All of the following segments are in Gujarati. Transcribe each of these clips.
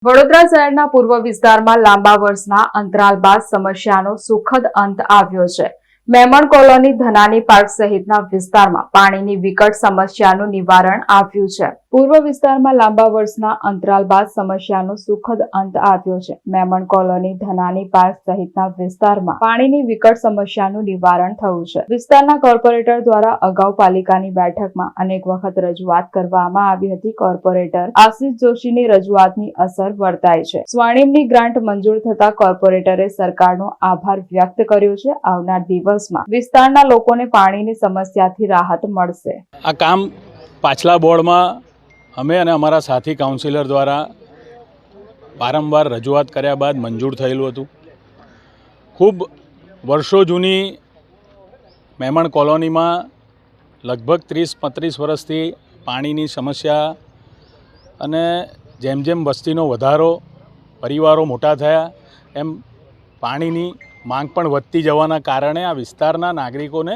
વડોદરા શહેરના પૂર્વ વિસ્તારમાં લાંબા વર્ષના અંતરાલ બાદ સમસ્યાનો સુખદ અંત આવ્યો છે। મેમણ કોલોની, ધનાની પાર્ક સહિતના વિસ્તારમાં પાણીની વિકટ સમસ્યાનું નિવારણ આવ્યું છે। પૂર્વ વિસ્તારમાં લાંબા વર્ષના અંતરાલ બાદ સમસ્યાનો સુખદ અંત આવ્યો છે। મેમણ કોલોની, ધનાની પાર્ક સહિતના વિસ્તારમાં પાણીની વિકટ સમસ્યાનું નિવારણ થયું છે। વિસ્તારના કોર્પોરેટર દ્વારા અગાઉ પાલિકાની બેઠકમાં અનેક વખત રજૂઆત કરવામાં આવી હતી। કોર્પોરેટર આશિષ જોશીની રજૂઆતની અસર વર્તાય છે। સ્વર્ણિમની ગ્રાન્ટ મંજૂર થતા કોર્પોરેટરે સરકારનો આભાર વ્યક્ત કર્યો છે। આવનાર દિવસમાં વિસ્તારના લોકોને પાણીની સમસ્યાથી રાહત મળશે। આ કામ પાછલા બોર્ડમાં અમે અને અમારા સાથી કાઉન્સિલર દ્વારા વારંવાર રજૂઆત કર્યા બાદ મંજૂર થયેલું હતું। ખૂબ વર્ષો જૂની મેમણ કોલોનીમાં લગભગ 30-35 વર્ષથી પાણીની સમસ્યા અને જેમ જેમ વસ્તીનો વધારો, પરિવારો મોટા થયા એમ પાણીની માંગ પણ વધતી જવાના કારણે આ વિસ્તારના નાગરિકોને,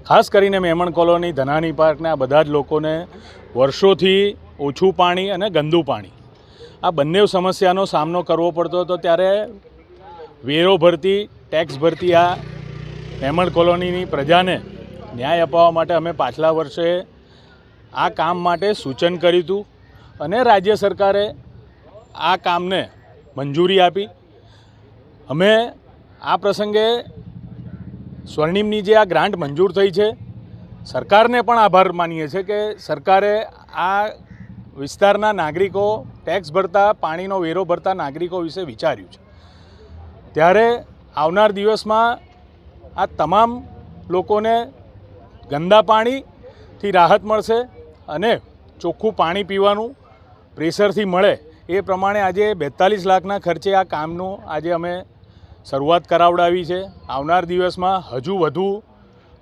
ખાસ કરીને મેમણ કોલોની, ધનાની પાર્કને, આ બધા જ લોકોને વર્ષોથી ઓછું પાણી અને ગંદુ પાણી, આ બંને સમસ્યાનો સામનો કરવો પડતો હતો। ત્યારે વેરો ભરતી, ટેક્સ ભરતી આ મેમણ કોલોનીની પ્રજાને ન્યાય અપાવવા માટે અમે પાછલા વર્ષે આ કામ માટે સૂચન કર્યું હતું અને રાજ્ય સરકારે આ કામને મંજૂરી આપી। અમે આ પ્રસંગે સ્વર્ણિમની જે આ ગ્રાન્ટ મંજૂર થઈ છે, સરકારને પણ આભાર માનીએ છીએ કે સરકારે આ વિસ્તારના નાગરિકો, ટેક્સ ભરતા, પાણીનો વેરો ભરતા નાગરિકો વિશે વિચાર્યું છે। ત્યારે આવનાર દિવસમાં આ તમામ લોકોને ગંદા પાણીથી રાહત મળશે અને ચોખ્ખું પાણી પીવાનું પ્રેશરથી મળે એ પ્રમાણે આજે 42 લાખના ખર્ચે આ કામનું આજે અમે શરૂઆત કરાવડાવી છે। આવનાર દિવસમાં હજુ વધુ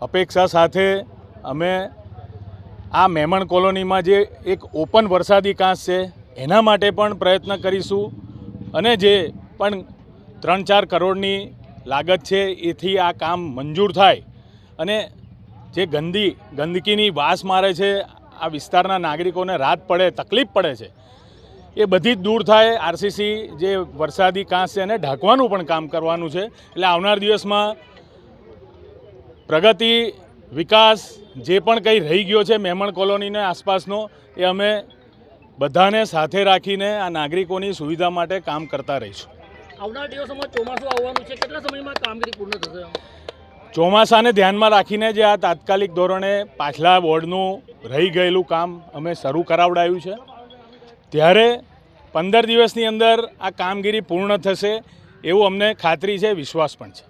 અપેક્ષા સાથે અમે આ મેમણ કોલોનીમાં જે એક ઓપન વરસાદી કાંસ છે એના માટે પણ પ્રયત્ન કરીશું અને જે પણ 3-4 કરોડની લાગત છે એથી આ કામ મંજૂર થાય અને જે ગંદકીની વાસ મારે છે, આ વિસ્તારના નાગરિકોને રાત પડે, તકલીફ પડે છે, એ બધી જ દૂર થાય। આરસીસી જે વરસાદી કાંસ છે એને ઢાંકવાનું પણ કામ કરવાનું છે। એટલે આવનાર દિવસમાં પ્રગતિ, વિકાસ જે પણ કંઈ રહી ગયો છે મેમણ કોલોનીને આસપાસનો, એ અમે બધાને સાથે રાખીને આ નાગરિકોની સુવિધા માટે કામ કરતા રહીશું। આવનાર દિવસોમાં ચોમાસું આવવાનું છે, કેટલા સમયમાં કામગીરી પૂર્ણ થશે? ચોમાસાને ધ્યાનમાં રાખીને જે આ તાત્કાલિક ધોરણે પાછલા બોર્ડનું રહી ગયેલું કામ અમે શરૂ કરાવડાવ્યું છે। ત્યારે 15 દિવસની અંદર આ કામગીરી પૂર્ણ થશે એવું અમને ખાતરી છે, વિશ્વાસ પણ છે।